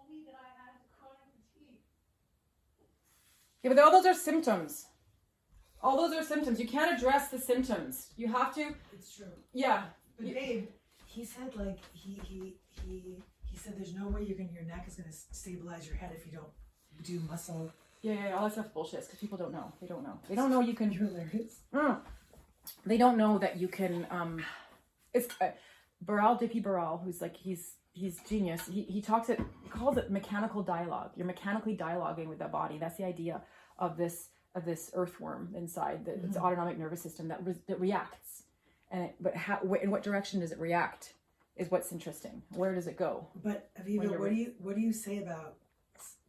told me that I had chronic fatigue. Yeah, but all those are symptoms. All those are symptoms. You can't address the symptoms. You have to. It's true. Yeah. But babe, he said like he said there's no way your neck is gonna stabilize your head if you don't do muscle. Yeah. All that stuff's bullshit because people don't know. They don't know. They don't know you can. You're hilarious. They don't know that you can. It's Baral Dippy Baral, who's like he's genius. He calls it mechanical dialogue. You're mechanically dialoguing with that body. That's the idea of this earthworm inside its autonomic nervous system that reacts. But in what direction does it react is what's interesting. Where does it go? But Aviva, what do you say about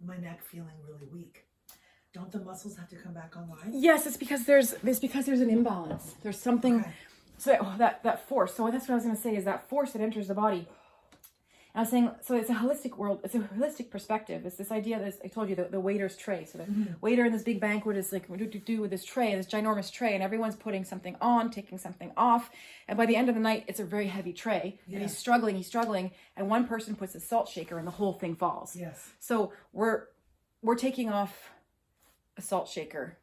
my neck feeling really weak? Don't the muscles have to come back online? Yes, it's because there's an imbalance. There's something. Okay. So that force. So that's what I was going to say is that force that enters the body. And I was saying, so it's a holistic world. It's a holistic perspective. It's this idea that I told you, the waiter's tray. So the waiter in this big banquet is like, what do do with this tray, this ginormous tray, and everyone's putting something on, taking something off. And by the end of the night, it's a very heavy tray. Yeah. And he's struggling. And one person puts a salt shaker and the whole thing falls. Yes. So we're taking off a salt shaker,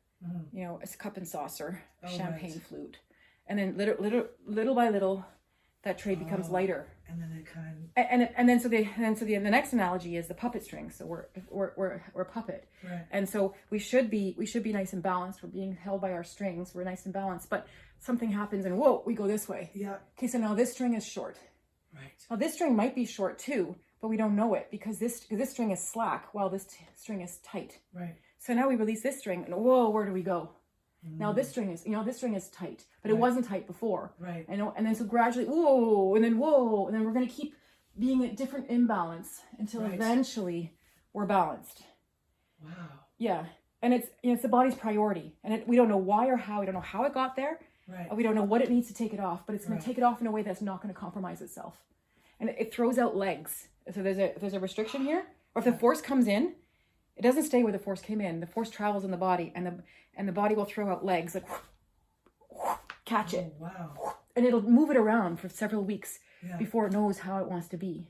a cup and saucer, a champagne flute. And then little by little, that tray becomes lighter. And then it so the next analogy is the puppet string. So we're a puppet, right. And so we should be nice and balanced. We're being held by our strings. We're nice and balanced, but something happens and whoa, we go this way. Yeah. Okay, so now this string is short. Right. Now this string might be short too, but we don't know it because this string is slack while this string is tight. Right. So now we release this string and whoa, where do we go? Now this string is tight, but it wasn't tight before. Right. And then so gradually, whoa, and then we're going to keep being at different imbalance until eventually we're balanced. Wow. Yeah. And it's the body's priority. And we don't know why or how. We don't know how it got there. Right. We don't know what it needs to take it off, but it's going to take it off in a way that's not going to compromise itself. And it throws out legs. So there's a restriction here. Or if the force comes in, it doesn't stay where the force came in. The force travels in the body, and the body will throw out legs, like catch it. Wow. And it'll move it around for several weeks before it knows how it wants to be.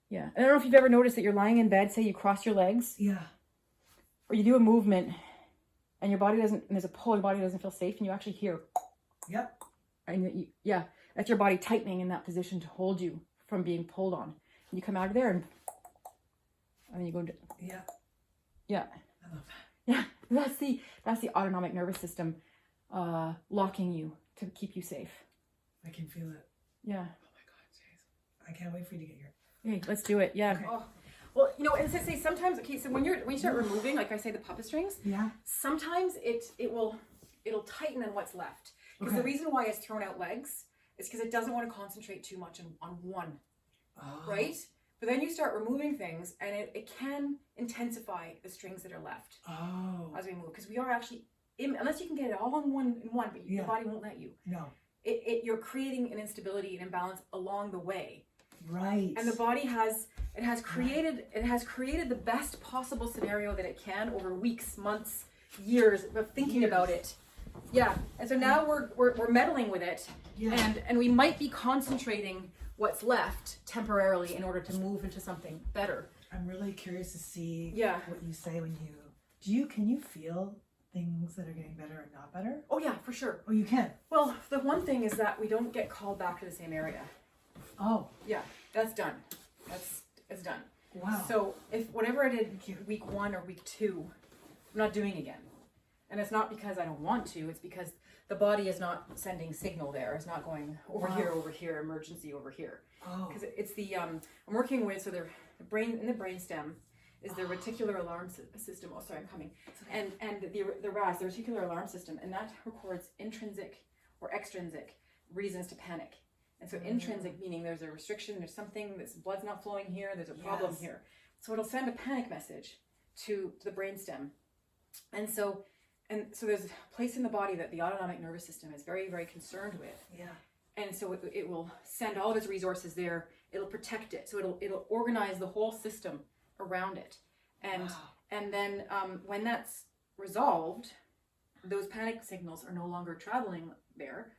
Yeah. I don't know if you've ever noticed that you're lying in bed, say you cross your legs. Yeah. Or you do a movement, and your body doesn't, and there's a pull, your body doesn't feel safe, and you actually hear. Yep. And that's your body tightening in that position to hold you from being pulled on. And you come out of there, and then you go. Yeah. Yeah. I love that. Yeah. That's the autonomic nervous system locking you to keep you safe. I can feel it. Yeah. Oh my God, Jason. I can't wait for you to get here. Okay, let's do it. Yeah. Okay. Oh. Well, and so say sometimes. Okay, so when you start removing, like I say, the puppet strings. Yeah. Sometimes it'll tighten on what's left because the reason why it's thrown out legs is because it doesn't want to concentrate too much on one. Oh. Right. But then you start removing things, and it can intensify the strings that are left as we move. Because we are actually, unless you can get it all in one, but your body won't let you. No. You're creating an instability and imbalance along the way. Right. And the body has created the best possible scenario that it can over weeks, months, years of thinking about it. Yeah. And so now we're meddling with it, and we might be concentrating what's left temporarily in order to move into something better. I'm really curious to see what you say when can you feel things that are getting better and not better? Oh yeah, for sure. Oh, you can? Well, the one thing is that we don't get called back to the same area. Oh. Yeah, that's done. It's done. Wow. So if whatever I did week 1 or week 2, I'm not doing again. And it's not because I don't want to, it's because the body is not sending signal there. It's not going over here, emergency over here. Oh. Because it's the, I'm working with, so the brain, in the brainstem is the reticular alarm system. Oh, sorry, I'm coming. And the RAS, the reticular alarm system, and that records intrinsic or extrinsic reasons to panic. And so intrinsic meaning there's a restriction, there's something, blood's not flowing here, there's a problem here. So it'll send a panic message to the brainstem. And so there's a place in the body that the autonomic nervous system is very, very concerned with. Yeah. And so it will send all of its resources there. It'll protect it. So it'll organize the whole system around it. And then when that's resolved, those panic signals are no longer traveling there.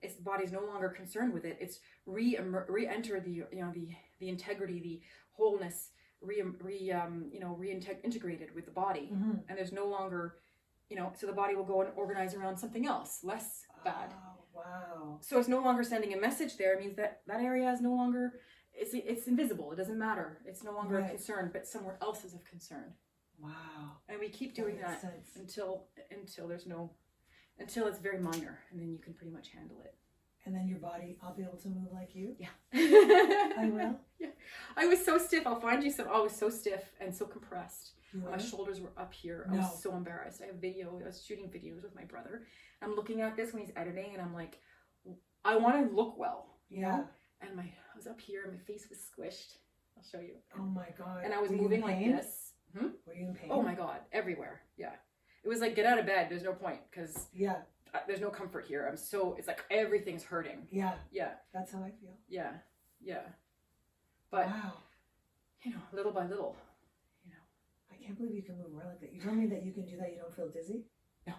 The body's no longer concerned with it. It's re-enter the integrity, the wholeness, reintegrated with the body, Mm-hmm. and there's no longer, so the body will go and organize around something else less bad. Oh, wow. So it's no longer sending a message there. It means that area is no longer, it's invisible. It doesn't matter. It's no longer Right. of concern, but somewhere else is of concern. Wow. And we keep doing makes that sense. until it's very minor, and then you can pretty much handle it. And then your body, I'll be able to move like you? Yeah. I will? Yeah. I was so stiff. I'll find you some. I was so stiff and so compressed. You My are? shoulders were up here. I No. was so embarrassed. I have video. I was shooting videos with my brother. I'm looking at this when he's editing, and I'm like, I want to look well. You Yeah. know? And I was up here, and my face was squished. I'll show you. Oh my God. And I was Were you moving in like pain? this. Were you in pain? Oh my God, everywhere. Yeah. It was like, get out of bed. There's no point, because Yeah. there's no comfort here. It's like everything's hurting. Yeah. Yeah. That's how I feel. Yeah. Yeah. But, Wow. little by little, I can't believe you can move around like that. You told me that you can do that. You don't feel dizzy? No.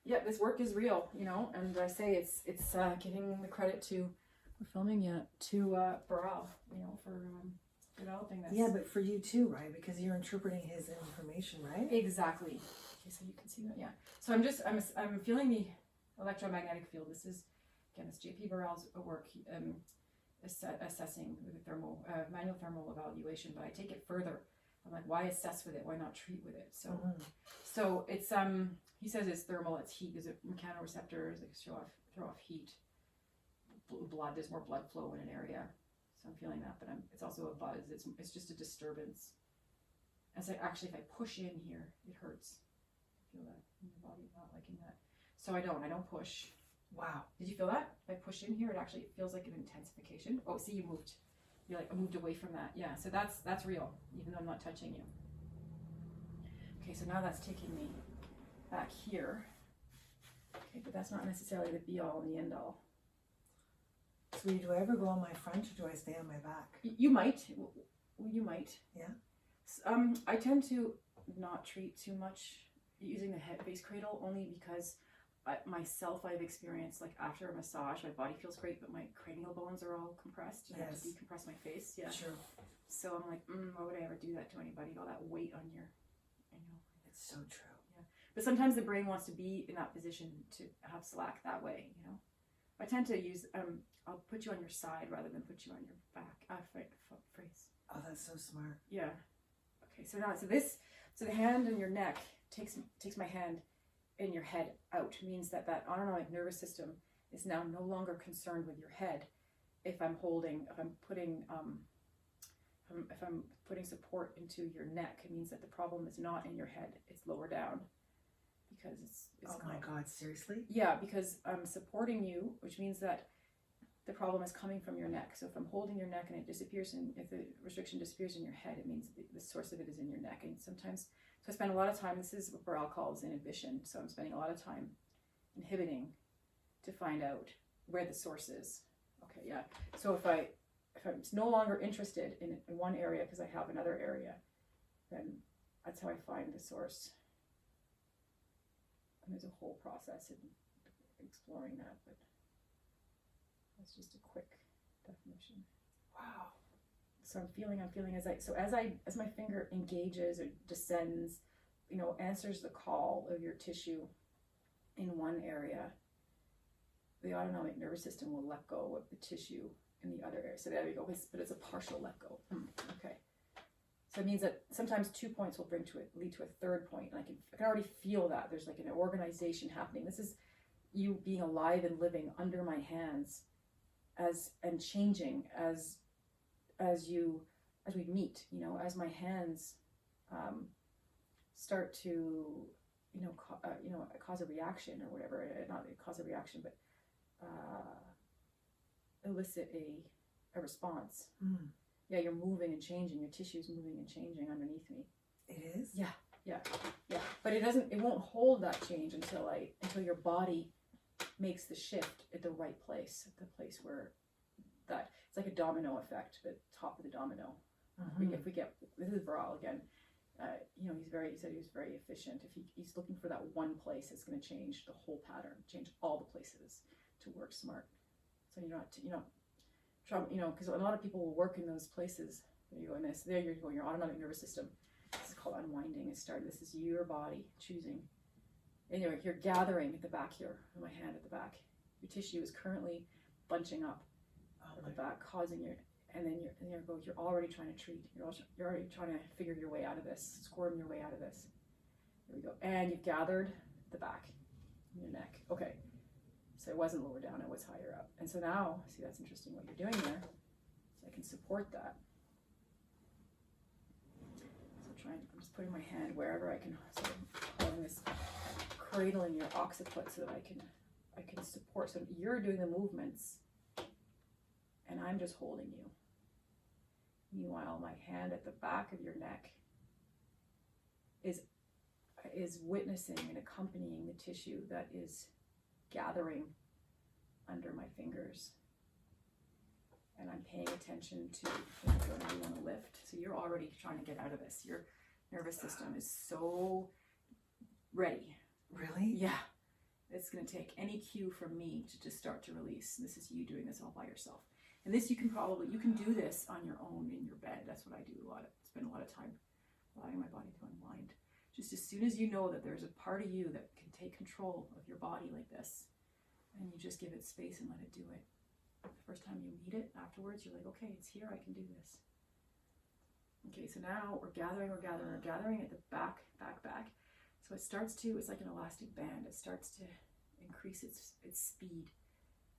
Yeah, this work is real, and I say it's giving the credit to, we're filming yet, to Baral, for developing this. Yeah, but for you too, right? Because you're interpreting his information, right? Exactly. Okay, so you can see that, yeah. So I'm feeling the electromagnetic field. This is, again, it's J.P. Baral's work, assessing with a manual thermal evaluation, but I take it further. I'm like, why assess with it? Why not treat with it? So, so it's he says it's thermal, it's heat. There's mechanoreceptors that throw off heat. Blood, there's more blood flow in an area, so I'm feeling that. But it's also a buzz. It's just a disturbance. And so actually, if I push in here, it hurts. I feel that in your body, not liking that. So I don't push. Wow. Did you feel that? If I push in here, it actually feels like an intensification. Oh, see, you moved. You're like, I moved away from that. Yeah, so that's real, even though I'm not touching you. Okay, so now that's taking me back here. Okay, but that's not necessarily the be all and the end all. Sweetie, do I ever go on my front or do I stay on my back? You might. You might. Yeah. I tend to not treat too much using the head base cradle, only because I've experienced, like, after a massage, my body feels great, but my cranial bones are all compressed. I have to decompress my face. Yeah. Sure. So I'm like, why would I ever do that to anybody? All that weight on your, It's so true. Yeah. But sometimes the brain wants to be in that position to have slack that way, I tend to use, I'll put you on your side rather than put you on your back, face. Oh, that's so smart. Yeah. Okay, so now, so the hand in your neck takes my hand in your head out, means that autonomic nervous system is now no longer concerned with your head. If I'm putting support into your neck, it means that the problem is not in your head, it's lower down, because it's oh my God, seriously? Yeah, because I'm supporting you, which means that the problem is coming from your neck. So if I'm holding your neck and it disappears, and if the restriction disappears in your head, it means the source of it is in your neck. And sometimes, so I spend a lot of time, this is what Baral calls inhibition. So I'm spending a lot of time inhibiting to find out where the source is. Okay, yeah. So if I'm no longer interested in one area because I have another area, then that's how I find the source. And there's a whole process in exploring that, but that's just a quick definition. Wow. So I'm feeling as my finger engages or descends, answers the call of your tissue in one area, the autonomic nervous system will let go of the tissue in the other area. So there we go, but it's a partial let go. Okay. So it means that sometimes 2 points will lead to a third point. And I can already feel that there's like an organization happening. This is you being alive and living under my hands, and changing as we meet. As my hands start to cause a reaction or whatever. Not cause a reaction, but elicit a response. Yeah, you're moving and changing. Your tissue's moving and changing underneath me. It is? Yeah. But it won't hold that change until your body makes the shift at the right place, at the place where it's like a domino effect, the top of the domino. If we get, this is Baral again, he said he was very efficient. If he's looking for that one place, it's going to change the whole pattern, change all the places to work smart. So you're not trauma, because a lot of people will work in those places. There you go, in this. There you go, your autonomic nervous system. This is called unwinding. This is your body choosing. And you're gathering at the back here, my hand at the back. Your tissue is currently bunching up at the back, causing your, and then you're already trying to treat. You're already trying to figure your way out of this, squirm your way out of this. There we go. And you've gathered the back, your neck. Okay. So it wasn't lower down, it was higher up. And so now, see, that's interesting what you're doing there. So I can support that. So I'm just putting my hand wherever I can, so I'm holding this, cradling your occiput so that I can support. So you're doing the movements and I'm just holding you. Meanwhile, my hand at the back of your neck is witnessing and accompanying the tissue that is gathering under my fingers. And I'm paying attention to whatever you want to lift. So you're already trying to get out of this. Your nervous system is so ready. Really? Yeah. It's going to take any cue from me to just start to release. This is you doing this all by yourself. And this you can do this on your own in your bed. That's what I do a lot. Spend a lot of time allowing my body to unwind. Just as soon as you know that there's a part of you that can take control of your body like this, and you just give it space and let it do it. The first time you meet it, afterwards, you're like, okay, it's here, I can do this. Okay, so now we're gathering at the back. So it starts to, it's like an elastic band. It starts to increase its speed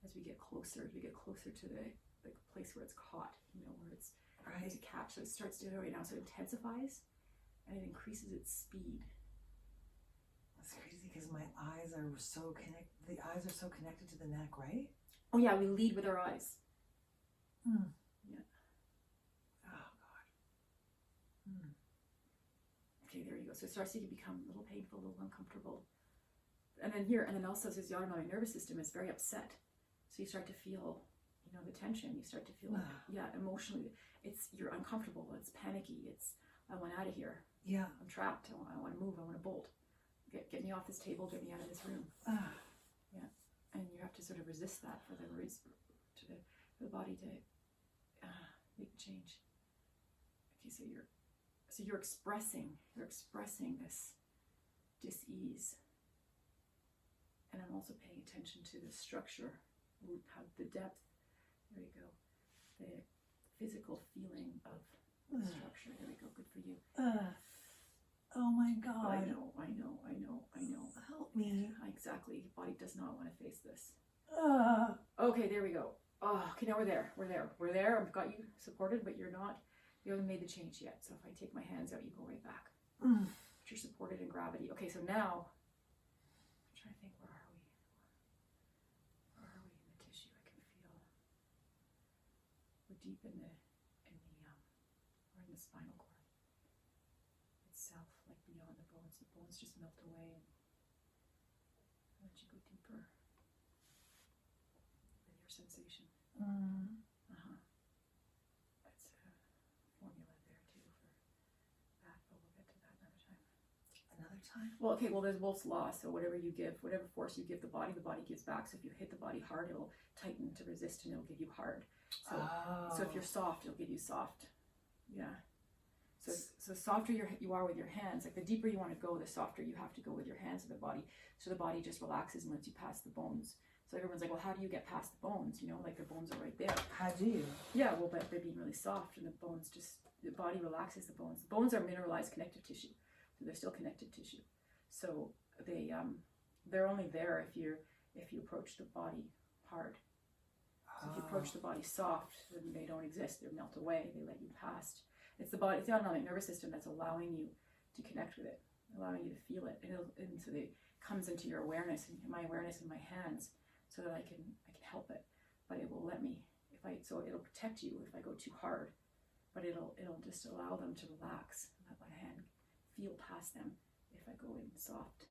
as we get closer to the place where it's caught, where it's right to catch. So it starts to do it right now. So it intensifies and it increases its speed. That's crazy because my eyes are so connected. The eyes are so connected to the neck, right? Oh yeah, we lead with our eyes. Hmm. Yeah. Oh God. Hmm. Okay, there you go. So it starts to become a little painful, a little uncomfortable. And then also says the autonomic nervous system is very upset. So you start to feel, the tension. You start to feel emotionally, you're uncomfortable. It's panicky. I want out of here. Yeah. I'm trapped. I want to move. I want to bolt. Get me off this table. Get me out of this room. Yeah. And you have to sort of resist that for the body to make a change. Okay, so you're expressing this dis-ease. And I'm also paying attention to the structure, how the depth, there you go, the physical feeling of the structure. There we go, good for you. Oh my God. I know. Help me. Exactly, the body does not want to face this. Okay, there we go. Okay, now we're there. I've got you supported, but you haven't made the change yet. So if I take my hands out, you go right back. But you're supported in gravity. Okay, so now, I'm trying to think, where are we? Where are we in the tissue? I can feel, we're deep we're in the spinal cord itself, like beyond the bones. The bones just melt away and let you go deeper with your sensation. That's a formula there too for that, but we'll get to that another time. Another time? Well, okay, there's Wolff's law. So whatever force you give the body gives back. So if you hit the body hard, it'll tighten to resist and it'll give you hard. So if you're soft, it'll give you soft. Yeah. So the softer you are with your hands, like the deeper you want to go, the softer you have to go with your hands to the body. So the body just relaxes and lets you pass the bones. So everyone's like, well, how do you get past the bones? Like the bones are right there. How do you? Yeah, well, but they're being really soft and the body relaxes the bones. The bones are mineralized connective tissue. So they're still connected tissue. So they're only there if you approach the body hard. So if you approach the body soft, then they don't exist. They melt away. They let you past. It's the autonomic nervous system that's allowing you to connect with it, allowing you to feel it, and so it comes into your awareness and my awareness in my hands, so that I can help it. But it will let me so it'll protect you if I go too hard, but it'll just allow them to relax and let my hand feel past them if I go in soft.